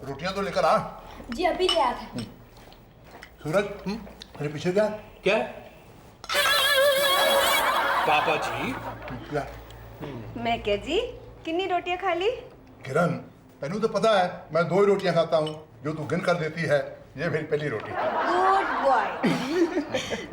रोटियां तो लेकर आ। जी अभी ले आते हैं। सूरज मेरे पीछे क्या? क्या पापा जी? क्या मैं क्या जी कितनी रोटियां खा ली? किरण, तेनू तो पता है मैं 2 ही रोटियां खाता हूँ जो तू गिन कर देती है। ये मेरी पहली रोटी। Good boy.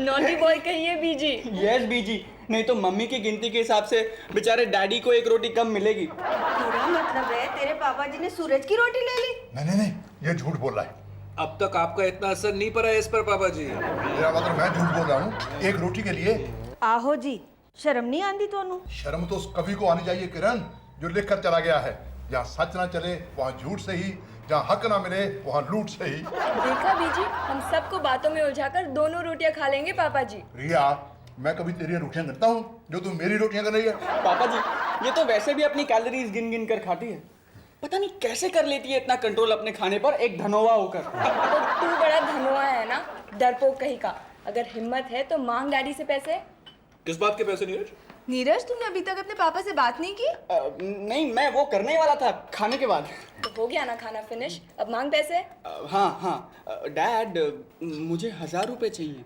नॉटी बॉय कहिए बीजी। यस बीजी, नहीं तो मम्मी की गिनती के हिसाब से बेचारे डैडी को 1 रोटी कम मिलेगी। तेरा मतलब है तेरे पापा जी ने सूरज की रोटी ले ली? नहीं, ये झूठ बोल रहा है। अब तक आपका इतना असर नहीं पड़ा है इस पर पापा जी। मेरा मतलब मैं झूठ बोल रहा हूँ 1 रोटी के लिए। आहो जी, शर्म नहीं आंदी तोनू? शर्म तो उस कवि को आनी चाहिए किरण, जो लिख कर चला गया है, जहाँ सच ना चले वहाँ झूठ सही, जहाँ हक ना मिले वहाँ लूट सही। देखा बीजी, हम सबको बातों में उलझाकर दोनों रोटियां खा लेंगे पापा जी। रिया, मैं कभी तेरी रोटियां करता हूँ जो तू मेरी रोटियां कर रही है? पापा जी ये तो वैसे भी अपनी कैलोरीज गिन गिन कर खाती है, पता नहीं कैसे कर लेती है इतना कंट्रोल अपने खाने पर, एक धनोवा होकर। तो तू बड़ा धनोआ है ना, डरपोक कहीं का। अगर हिम्मत है तो मांग डैडी से पैसे। किस बात के पैसे नीरज? नीरज, तुमने अभी तक अपने पापा से बात नहीं की? नहीं, मैं वो करने वाला था खाने के बाद। तो हो गया ना खाना फिनिश, अब मांग पैसे। हाँ, डैड मुझे 1000 रुपए चाहिए।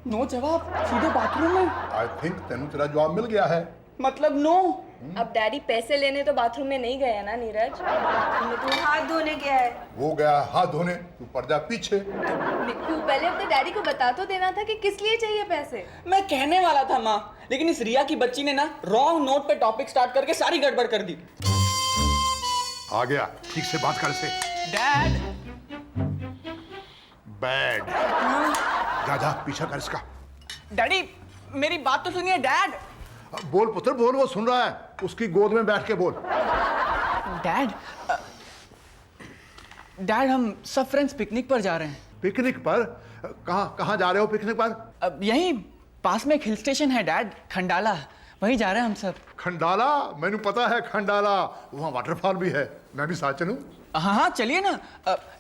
नो जवाब, सीधे बाथरूम में। आई थिंक तेनू तेरा जवाब मिल गया है। मतलब नो। अब डैडी पैसे लेने तो बाथरूम में नहीं गया ना नीरज। तू हाथ धोने गया है। वो गया हाथ धोने, तू पड़ जा पीछे। निक्कू, पहले अपने डैडी को बता तो देना था कि किस लिए चाहिए पैसे। मैं कहने वाला था माँ, लेकिन इस रिया की बच्ची ने ना रॉन्ग नोट पे टॉपिक स्टार्ट करके सारी गड़बड़ कर दी। आ गया, ठीक से बात कर से। डैड। बैड। जा पीछा कर इसका। डैडी मेरी बात तो सुनिए। डैड। बोल पुत्र बोल, वो सुन रहा है, उसकी गोद में बैठ के बोल। डैड, डैड हम सब फ्रेंड्स पिकनिक पर जा रहे हैं। पिकनिक पर? कहाँ जा रहे हो पिकनिक पर? अब यहीं पास में एक हिल स्टेशन है डैड, खंडाला, वहीं जा रहे हैं हम सब। खंडाला? मैंने पता है खंडाला, वहाँ वाटरफॉल भी है, मैं भी साथ चलूं? हाँ चलिए ना।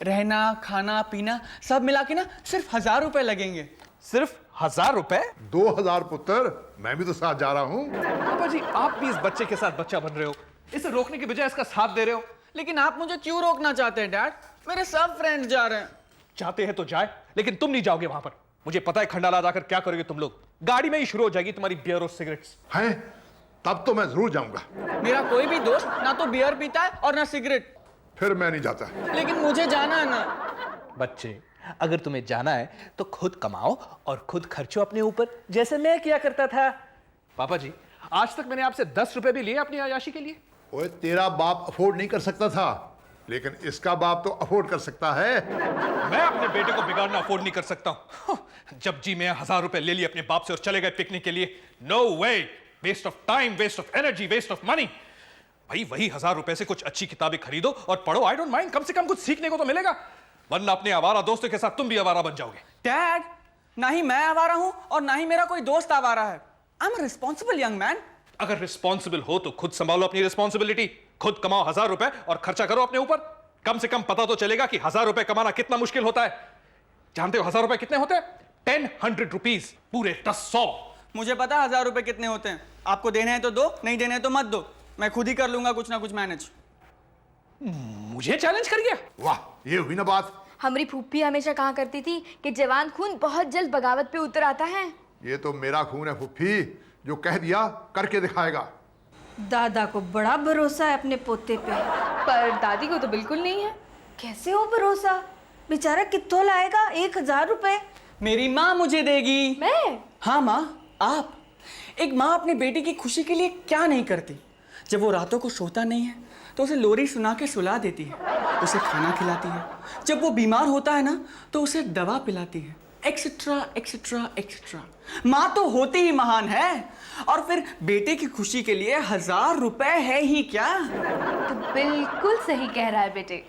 रहना खाना पीना सब मिला के ना सिर्फ 1000 रुपए लगेंगे। सिर्फ 1000 रुपए? 2000 पुत्र, मैं भी तो साथ जा रहा हूँ। पापा जी आप भी इस बच्चे के साथ बच्चा बन रहे हो, इसे रोकने के बजाय इसका साथ दे रहे हो। लेकिन आप मुझे क्यों रोकना चाहते हैं डैड? मेरे सब फ्रेंड्स जा रहे हैं। चाहते हैं तो जाए, लेकिन तुम नहीं जाओगे वहां पर। मुझे पता है खंडाला जाकर क्या करोगे तुम लोग। गाड़ी में ही शुरू हो जाएगी तुम्हारी बियर और सिगरेट्स। हैं? तब तो मैं जरूर जाऊंगा। मेरा कोई भी दोस्त ना तो बियर पीता है और ना सिगरेट। फिर मैं नहीं जाता। लेकिन मुझे जाना है ना। बच्चे, अगर तुम्हें जाना है तो खुद कमाओ और खुद खर्चो अपने ऊपर, जैसे मैं किया करता था। पापा जी, आज तक मैंने आपसे 10 रुपए भी लिए अपनी अय्याशी के लिए। ओए, तेरा बाप अफोर्ड नहीं कर सकता था, लेकिन इसका बाप तो अफोर्ड कर सकता है। मैं अपने बेटे को बिगाड़ना अफोर्ड नहीं कर सकता हूं। जब जी मैं 1000 रुपए ले लिए अपने बाप से और चले गए पिकनिक के लिए। No way, waste of time, waste of energy, waste of money. भाई वही 1000 रुपए से कुछ अच्छी किताबें खरीदो और पढ़ो। आई डोंट माइंड, कम से कम कुछ सीखने को तो मिलेगा, वरना अपने आवारा दोस्तों के साथ तुम भी आवारा बन जाओगे। डैड, ना ही मैं आवारा हूं और ना ही मेरा कोई दोस्त आवारा है। I am a responsible young man. अगर रिस्पॉन्सिबल हो तो खुद संभालो अपनी रिस्पॉन्सिबिलिटी। खुद कमाओ 1000 रुपए और खर्चा करो अपने ऊपर। कम से कम पता तो चलेगा कि 1000 रुपए कमाना कितना मुश्किल होता है। जानते हो 1000 रुपए कितने होते हैं? 10 रुपीज, पूरे 100। मुझे पता 1000 रुपए कितने होते हैं। आपको देने हैं तो दो, नहीं देने हैं तो मत दो। मैं खुद ही कर लूंगा कुछ ना कुछ मैनेज। मुझे चैलेंज कर गया? वाह, ये हुई ना बात। हमारी फूफी हमेशा कहा करती थी कि जवान खून बहुत जल्द बगावत पे उतर आता है। ये तो मेरा खून है फुफ्फी, जो कह दिया करके दिखाएगा। दादा को बड़ा भरोसा है अपने पोते पे, पर दादी को तो बिल्कुल नहीं है। कैसे हो भरोसा? बेचारा कित्थों लाएगा 1000 रुपए? मेरी माँ मुझे देगी। मैं? हाँ माँ, आप। एक माँ अपने बेटे की खुशी के लिए क्या नहीं करती। जब वो रातों को सोता नहीं है तो उसे लोरी सुना के सुला देती है, उसे खाना खिलाती है। जब वो बीमार होता है ना तो उसे दवा पिलाती है, एक्सेट्रा एक्सेट्रा एक्सेट्रा। माँ तो होती ही महान है। और फिर बेटे की खुशी के लिए 1000 रुपए है ही क्या? तो बिल्कुल सही कह रहा है बेटे।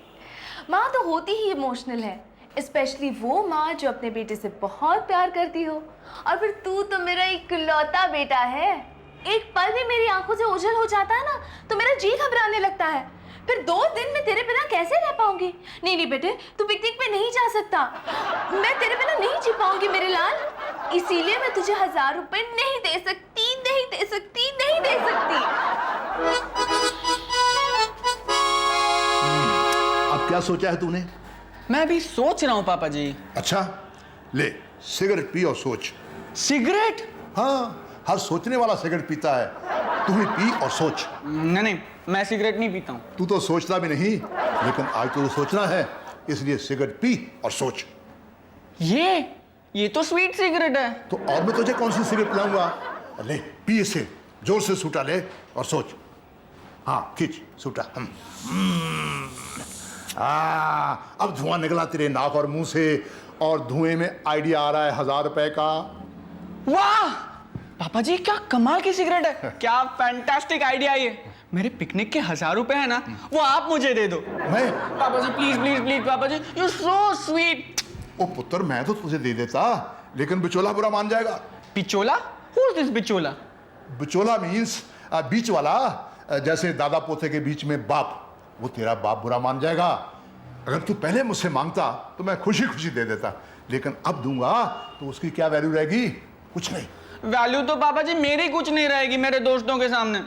माँ तो होती ही इमोशनल है, स्पेशली वो माँ जो अपने बेटे से बहुत प्यार करती हो। और फिर तू तो मेरा इकलौता बेटा है। एक पल भी मेरी आंखों से ओझल हो जाता है ना तो मेरा जी घबराने लगता है। फिर 2 दिन मैं तेरे बिना कैसे रह पाऊंगी? नहीं नहीं बेटे, तू पिकनिक पे नहीं जा सकता। मैं तेरे बिना नहीं जी पाऊंगी मेरे लाल। इसीलिए मैं तुझे 1000 रुपए नहीं दे सकती, नहीं दे सकती, नहीं दे सकती। अब क्या सोचा है तूने? मैं अभी सोच रहा हूँ पापा जी। अच्छा, ले सिगरेट पी और सोच। सिगरेट? हाँ, हर सोचने वाला सिगरेट पीता है। तू भी पी और सोच। नहीं नहीं, मैं सिगरेट नहीं पीता हूँ। तू तो सोचता भी नहीं, लेकिन आज तो सोचना है, इसलिए सिगरेट पी और सोच। ये तो स्वीट सिगरेट है। तो और मैं तुझे कौन सी सिगरेट पिलाऊंगा? ले पी इसे, जोर से सूटा ले और सोच। हाँ खींच सूटा। अब धुआं निकला तेरे नाक और मुंह से, और धुएं में आइडिया आ रहा है 1000 रुपए का। वाह पापा जी, क्या कमाल की सिगरेट है। क्या फैंटास्टिक आइडिया ये। मेरे पिकनिक के 1000 रुपए है ना, वो आप मुझे दे दो। मैं? पापा जी प्लीज प्लीज प्लीज पापा जी, यू सो स्वीट। ओ पुत्र, मैं तो तुझे दे देता, लेकिन बिचौला बुरा मान जाएगा। बिचौला? हु इज दिस बिचौला? बिचौला मीन्स बीच वाला, जैसे दादा पोते के बीच में बाप। वो तेरा बाप बुरा मान जाएगा। अगर तू पहले मुझसे मांगता तो मैं खुशी खुशी दे देता, लेकिन अब दूंगा तो उसकी क्या वैल्यू रहेगी? कुछ नहीं। वैल्यू तो पापा जी मेरी कुछ नहीं रहेगी मेरे दोस्तों के सामने।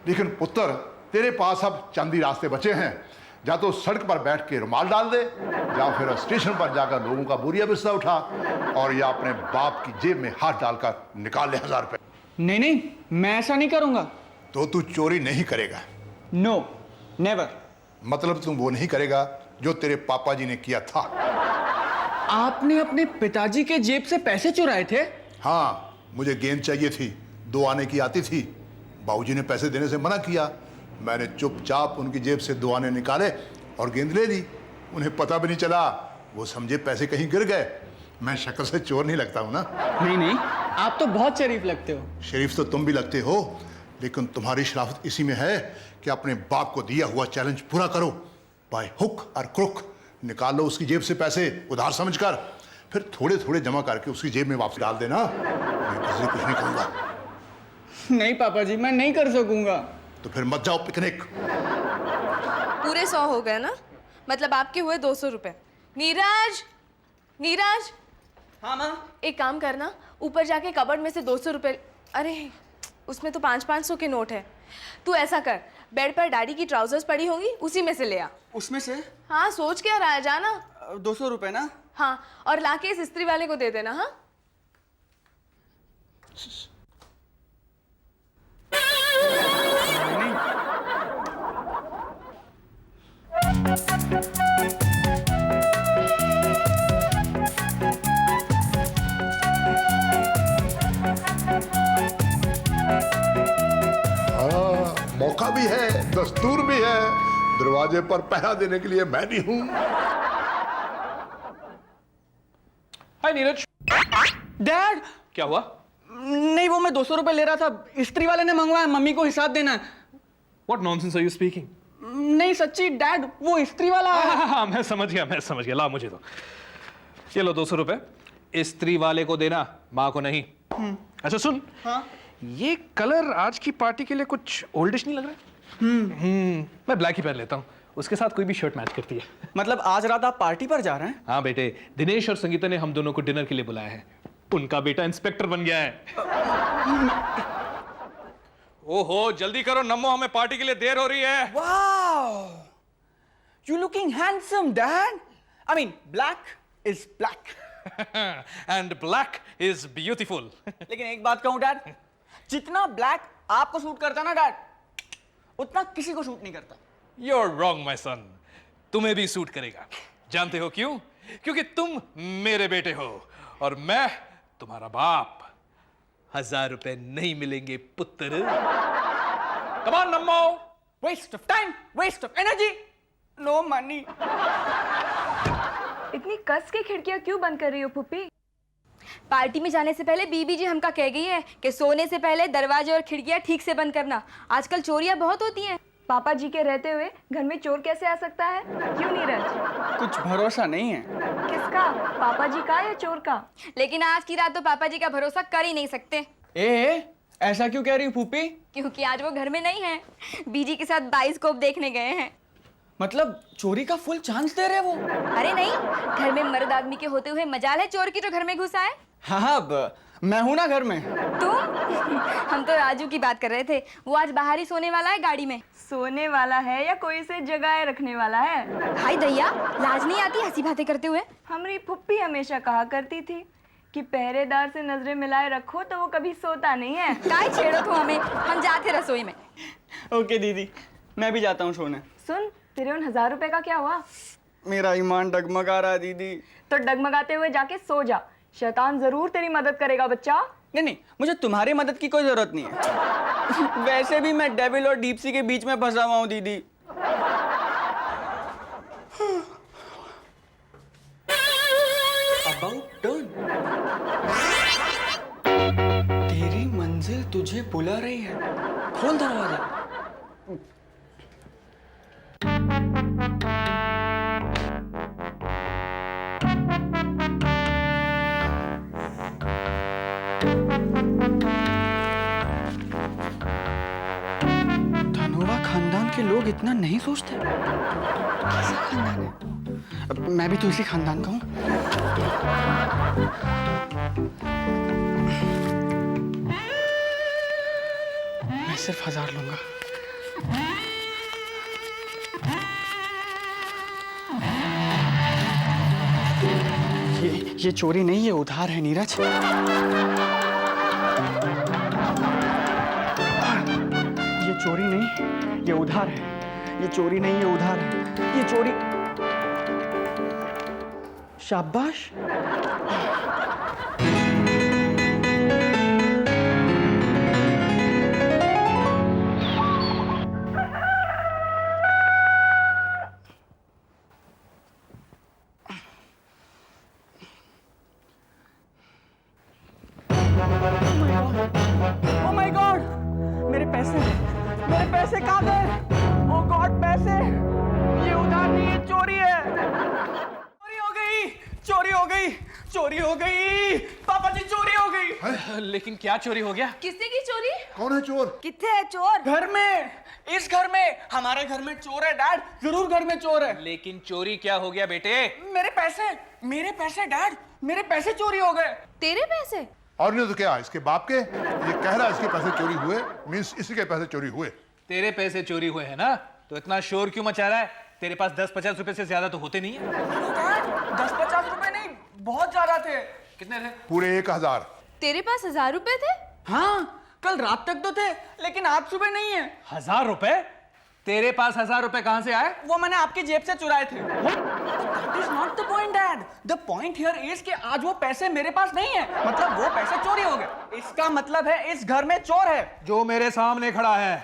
लेकिन पुत्र, तेरे पास अब चंद ही रास्ते बचे हैं। या तो सड़क पर बैठ के रुमाल डाल दे, या फिर स्टेशन पर जाकर लोगों का बोरिया बिस्तर उठा, और या अपने बाप की जेब में हाथ डालकर निकाल ले 1000 रुपए। नहीं नहीं, मैं ऐसा नहीं करूंगा। तो तू चोरी नहीं करेगा? No never. मतलब तुम वो नहीं करेगा जो तेरे पापा जी ने किया था। आपने अपने पिताजी के जेब से पैसे चुराए थे? हाँ, मुझे गेंद चाहिए थी, 2 आने की आती थी। बाबूजी ने पैसे देने से मना किया। मैंने चुपचाप उनकी जेब से 2 आने निकाले और गेंद ले ली। उन्हें पता भी नहीं चला, वो समझे पैसे कहीं गिर गए। मैं शक्ल से चोर नहीं लगता हूं ना। नहीं नहीं, आप तो बहुत शरीफ लगते हो। शरीफ तो तुम भी लगते हो, लेकिन तुम्हारी शराफत इसी में है कि अपने बाप को दिया हुआ चैलेंज पूरा करो। बाय हुक और क्रुक निकाल लो उसकी जेब से पैसे, उधार समझकर, फिर थोड़े थोड़े जमा करके उसकी जेब में वापस डाल देना। मैं किसी कुछ नहीं कहूंगा। नहीं पापा जी, मैं नहीं कर सकूंगा। तो फिर मत जाओ पिकनिक। पूरे 100 हो गए ना? मतलब आपके हुए 200 रुपए। नीरज, नीरज। हाँ माँ। एक काम करना, ऊपर जाके कबर्ड में से 200 रुपए, अरे उसमें तो 500-500 के नोट है। तू ऐसा कर, बेड पर डैडी की ट्राउजर्स पड़ी होंगी, उसी में से ले आ। उसमें से? हाँ, सोच क्या रहा है, जाना। 200 रुपए ना? हाँ, और लाके इस इस्त्री वाले को दे देना। हाँ मौका भी है, दस्तूर भी है। दरवाजे पर पहरा देने के लिए मैं भी हूं। हाय नीरज। डैड। क्या हुआ? नहीं, वो मैं 200 रुपए ले रहा था, इस्त्री वाले ने मंगवाया, मम्मी को हिसाब देना है। What nonsense are you speaking? नहीं सच्ची डैड, वो इस्त्री वाला। हाँ, मैं समझ गया। ला मुझे तो। ये लो 200 रुपए, इस्त्री वाले को देना, माँ को नहीं। अच्छा सुन। हाँ? ये कलर आज की पार्टी के लिए कुछ ओल्डिश नहीं लग रहा है? मैं ब्लैक ही पहन लेता हूँ, उसके साथ कोई भी शर्ट मैच करती है। मतलब आज रात आप पार्टी पर जा रहे हैं? हाँ बेटे, दिनेश और संगीता ने हम दोनों को डिनर के लिए बुलाया है। उनका बेटा इंस्पेक्टर बन गया है। ओहो, जल्दी करो नम्मो, हमें पार्टी के लिए देर हो रही है। Wow, you looking handsome dad. I mean black is black and black is beautiful. लेकिन एक बात कहूं डैड, जितना ब्लैक आपको सूट करता ना डैड, उतना किसी को सूट नहीं करता। You're wrong, my son. तुम्हें भी सूट करेगा। जानते हो क्यों? क्योंकि तुम मेरे बेटे हो और मैं तुम्हारा बाप। 1000 रुपए नहीं मिलेंगे पुत्र। Come on, Nammo. Waste of time, waste of energy, no money. इतनी कस के खिड़कियां क्यों बंद कर रही हो पुप्पी? पार्टी में जाने से पहले बीबी जी हमका कह गई है कि सोने से पहले दरवाजे और खिड़कियां ठीक से बंद करना। आजकल चोरियां बहुत होती हैं। पापा जी के रहते हुए घर में चोर कैसे आ सकता है? क्यों नीरज? कुछ भरोसा नहीं है। किसका, पापा जी का या चोर का? लेकिन आज की रात तो पापा जी का भरोसा कर ही नहीं सकते। ए, ऐसा क्यों कह रही हो फूफी? क्योंकि आज वो घर में नहीं है, बीजी के साथ बाइस्कोप देखने गए हैं। मतलब चोरी का फुल चांस दे रहे वो? अरे नहीं, घर में मर्द आदमी के होते हुए मजाल है चोर की जो घर में घुसा है। हाँ अब मैं हूं ना घर में। तुम? हम तो राजू की बात कर रहे थे, वो आज बाहर ही सोने वाला है गाड़ी में। सोने वाला है या कोई से जगाए रखने वाला है? हाय दैया, लाज नहीं आती हंसी बातें करते हुए? हमारी फुप्पी हमेशा कहा करती थी कि पहरेदार से नजरें मिलाए रखो तो वो कभी सोता नहीं है। काय छेड़ो तो हमें, हम जाते रसोई में। ओके दीदी, मैं भी जाता हूँ सोने। सुन, तेरे उन 1000 रुपए का क्या हुआ? मेरा ईमान डगमगा रहा है दीदी। तो डगमगाते हुए जाके सो जा, शैतान जरूर तेरी मदद करेगा बच्चा। नहीं नहीं, मुझे तुम्हारी मदद की कोई जरूरत नहीं है। वैसे भी मैं डेविल और डीप सी के बीच में फंसा हुआ हूँ दीदी। About turn. तेरी मंजिल तुझे बुला रही है, खोल दरवाजा। धनोवा खानदान के लोग इतना नहीं सोचते। कैसा खानदान है? अब मैं भी तो इसी खानदान का हूँ। मैं सिर्फ 1000 लूंगा। ये चोरी नहीं, ये उधार है नीरज। ये चोरी नहीं, ये उधार है। ये चोरी नहीं, ये उधार है। ये चोरी। शाबाश। Oh my God! मेरे पैसे कहाँ गए? Oh God, पैसे! ये उधार नहीं है, चोरी है। चोरी हो गई, चोरी हो गई, चोरी हो गई। पापा जी चोरी हो गई। लेकिन क्या चोरी हो गया? किसने की चोरी? कौन है चोर? किथे है चोर? घर में, इस घर में, हमारे घर में चोर है डैड, जरूर घर में चोर है। लेकिन चोरी क्या हो गया बेटे? मेरे पैसे डैड, मेरे पैसे चोरी हो गए। तेरे पैसे? और नहीं तो क्या, इसके बाप के? ये कह रहा है इसके पैसे चोरी हुए, मीन्स इसी के पैसे चोरी हुए। तेरे पैसे चोरी हुए हैं ना, तो इतना शोर क्यों मचा रहा है? तेरे पास 10-50 रुपए से ज्यादा तो होते नहीं है। 10-50 रुपए नहीं, बहुत ज्यादा थे। कितने थे? पूरे 1000। तेरे पास 1000 रुपए थे? हाँ, कल रात तक तो थे, लेकिन आज सुबह नहीं है। 1000 रुपए? तेरे पास 1000 रुपए कहां से आए? वो मैंने आपकी जेब से चुराए थे। That is not the point, Dad. The point here is कि आज वो पैसे मेरे पास नहीं है, मतलब वो पैसे चोरी हो गए। इसका मतलब है इस घर में चोर है। जो मेरे सामने खड़ा है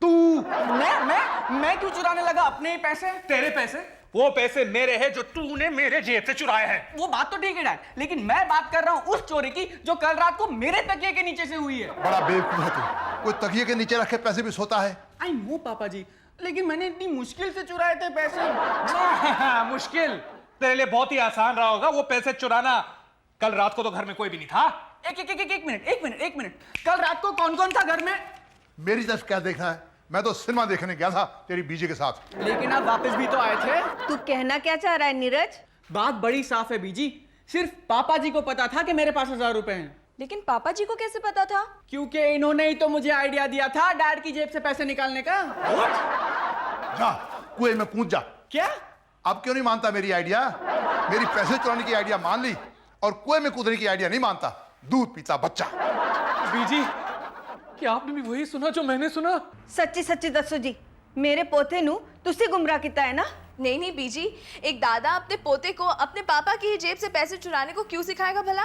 तू। मैं क्यों चुराने लगा अपने ही पैसे? तेरे पैसे? वो पैसे मेरे हैं जो तूने मेरे जेब से चुराए हैं। वो बात तो ठीक है डैड, लेकिन मैं बात कर रहा हूँ उस चोरी की जो कल रात को मेरे तकिए के नीचे से हुई है। बड़ा बेवकूफ है तू, कोई तकिए के नीचे रखे पैसे भी सोता है? आई नो पापा जी, लेकिन मैंने इतनी मुश्किल से चुराए थे पैसे। मुश्किल? तेरे लिए बहुत ही आसान रहा होगा वो पैसे चुराना। कल रात को तो घर में कोई भी नहीं था। एक मिनट। कल रात को कौन कौन था घर में? मेरी तरफ क्या देखना है? मैं तो सिनेमा देखने गया था तेरी बीजी के साथ। लेकिन आप वापस भी तो आए थे। तू कहना क्या चाह रहा है नीरज? बात बड़ी साफ है बीजी, सिर्फ पापा जी को पता था कि मेरे पास 1000 रुपए हैं। लेकिन पापा जी को कैसे पता था? क्योंकि इन्होंने ही तो मुझे आइडिया दिया था डैड की जेब से पैसे निकालने का। जा कुएं में कूद जा। क्या? अब क्यों नहीं मानता मेरी आइडिया? मेरी पैसे चुराने की आइडिया मान ली और कुएं में कूदने की आइडिया नहीं मानता। दूध पीता बच्चा। बीजी, क्या आपने भी वही सुना जो मैंने सुना? सच्ची सच्ची दसो जी, मेरे पोते नू तुसी गुमराह किया है ना? नहीं बीजी, एक दादा अपने पोते को अपने पापा की जेब से पैसे चुराने को क्यों सिखाएगा भला?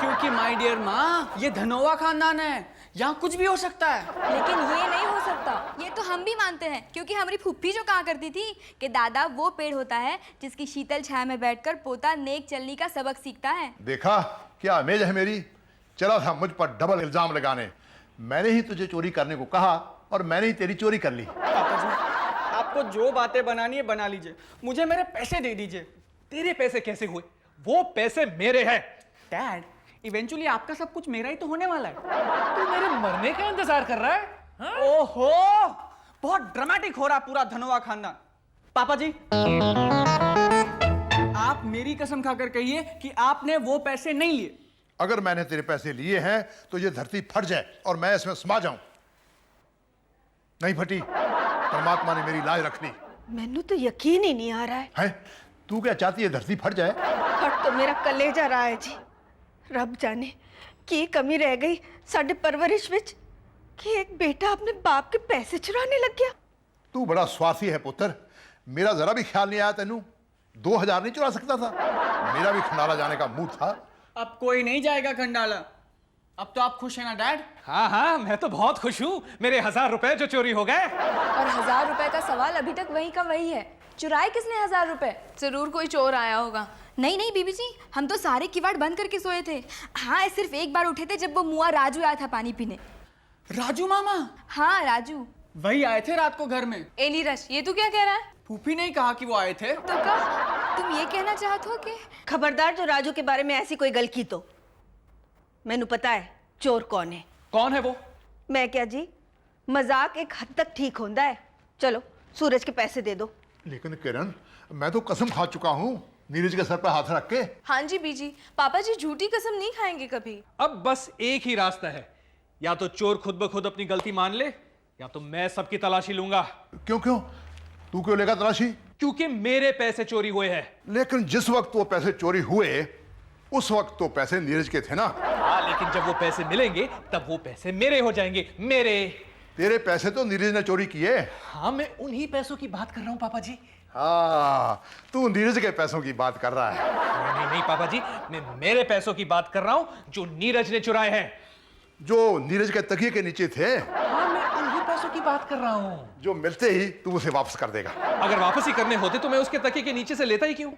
क्योंकि माय डियर माँ, ये धनोवा खानदान है, यहाँ कुछ भी हो सकता है। लेकिन ये नहीं हो सकता। ये तो हम भी मानते हैं, क्योंकि हमारी फुप्पी जो कहा करती थी कि दादा वो पेड़ होता है जिसकी शीतल छाया में बैठकर पोता नेक चलने का सबक सीखता है। देखा क्या इमेज है मेरी? चला था मुझ पर डबल इल्जाम लगाने। मैंने ही तुझे चोरी करने को कहा और मैंने ही तेरी चोरी कर ली। पापा जी, आपको जो बातें बनानी है बना लीजिए, मुझे मेरे पैसे दे दीजिए। तेरे पैसे कैसे हुए? वो पैसे मेरे हैं। डैड, इवेंचुअली आपका सब कुछ मेरा ही तो होने वाला है। तू मेरे मरने का इंतजार कर रहा है? हाँ? ओहो, बहुत ड्रामेटिक हो रहा पूरा धनोआ खानदान। पापा जी, आप मेरी कसम खाकर कहिए कि आपने वो पैसे नहीं लिए। अगर मैंने तेरे पैसे लिए हैं तो ये धरती फट जाए और मैं इसमें समा जाऊं। नहीं फटी, परमात्मा ने मेरी लाज रख ली मैनू तो यकीन ही नहीं आ रहा है। तू क्या चाहती है धरती फट जाए? फट तो मेरा कलेजा रहा है जी। रब जाने की कमी रह गई साडे परवरिश विच कि एक बेटा अपने बाप के पैसे चुराने लग गया। तू बड़ा स्वार्थी है पुत्र, मेरा जरा भी ख्याल नहीं आया तेनू 2000 नहीं चुरा सकता था? मेरा भी खंडाला जाने का मूड था। अब कोई नहीं जाएगा खंडाला। अब तो आप खुश हैं ना डैड? हाँ हाँ, मैं तो बहुत खुश हूँ। मेरे 1000 रुपए जो चोरी हो गए। और 1000 रुपए का सवाल अभी तक वही का वही है, चुराए किसने 1000 रुपए? जरूर कोई चोर आया होगा। नहीं नहीं बीबी जी, हम तो सारे किवाड़ बंद करके सोए थे। हाँ, सिर्फ एक बार उठे थे जब वो मुआ राजू आया था पानी पीने। राजू मामा? हाँ राजू। वही आए थे रात को घर में। ए नीरज, ये तू क्या कह रहा है? फूफी ने ही कहा कि वो आए थे। तो क्या तुम ये कहना चाहते हो कि खबरदार जो राजू के बारे में ऐसी कोई गल की तो। मैनू पता है चोर कौन है। कौन है वो? मैं क्या जी, मजाक एक हद तक ठीक होता है। चलो सूरज के पैसे दे दो। लेकिन किरण, मैं तो कसम खा चुका हूं नीरज के सर पर हाथ रख के। हाँ जी बीजी, पापा जी झूठी कसम नहीं खाएंगे कभी। अब बस एक ही रास्ता है, या तो चोर खुद ब खुद अपनी गलती मान ले, या तो मैं सबकी तलाशी लूंगा। क्यों क्यों? तू क्यों लेगा तलाशी? क्योंकि मेरे पैसे चोरी हुए हैं। लेकिन जिस वक्त वो पैसे चोरी हुए उस वक्त तो पैसे नीरज के थे ना। हाँ, लेकिन जब वो पैसे मिलेंगे तब वो पैसे मेरे हो जाएंगे। मेरे। तेरे पैसे तो नीरज ने चोरी किए। हाँ, मैं उन्हीं पैसों की बात कर रहा हूँ पापा जी। हाँ, तू नीरज के पैसों की बात कर रहा है। नहीं नहीं नहीं पापा जी, मैं मेरे पैसों की बात कर रहा हूँ जो नीरज ने चुराए हैं। जो नीरज के तकिए के नीचे थे। हाँ, मैं उन्हीं पैसों की बात कर रहा हूँ। जो मिलते ही तू उसे वापस कर देगा। अगर वापस ही करने होते तो मैं उसके तकिए के नीचे से लेता ही क्यों?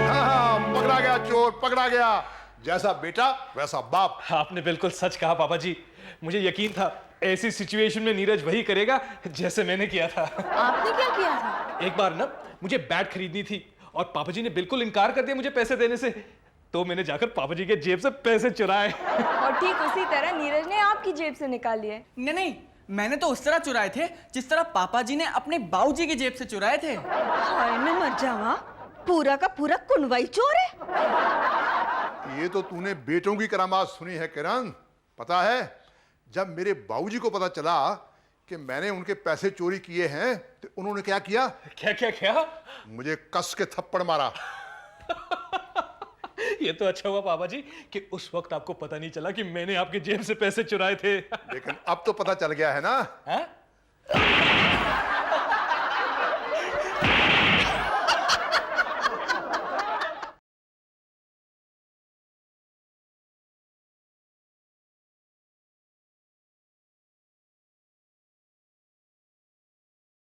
हाँ, पकड़ा गया चोर, पकड़ा गया। जैसा बेटा वैसा बाप। आपने बिल्कुल सच कहा पापा जी। मुझे यकीन था ऐसी सिचुएशन में नीरज वही करेगा जैसे मैंने किया था। आपने क्या किया था? एक बार ना मुझे बैट खरीदनी थी और पापा जी ने बिल्कुल इनकार कर दिया मुझे पैसे देने से। तो मैंने जाकर पापा जी के जेब से पैसे चुराए। और ठीक उसी तरह नीरज ने आपकी जेब से निकाल लिए। नहीं नहीं, मैंने तो उस तरह चुराए थे जिस तरह पापा जी ने अपने बाबूजी की जेब से चुराए थे। हाय मैं मर जावा, पूरा का पूरा कुनवाई चोर है। ये तो तूने बेटों की करामात सुनी है किरण। पता है, जब मेरे बाबूजी को पता चला कि मैंने उनके पैसे चोरी किए हैं तो उन्होंने क्या किया? क्या क्या क्या? मुझे कस के थप्पड़ मारा। ये तो अच्छा हुआ पापा जी कि उस वक्त आपको पता नहीं चला कि मैंने आपके जेब से पैसे चुराए थे। लेकिन अब तो पता चल गया है ना। हाँ?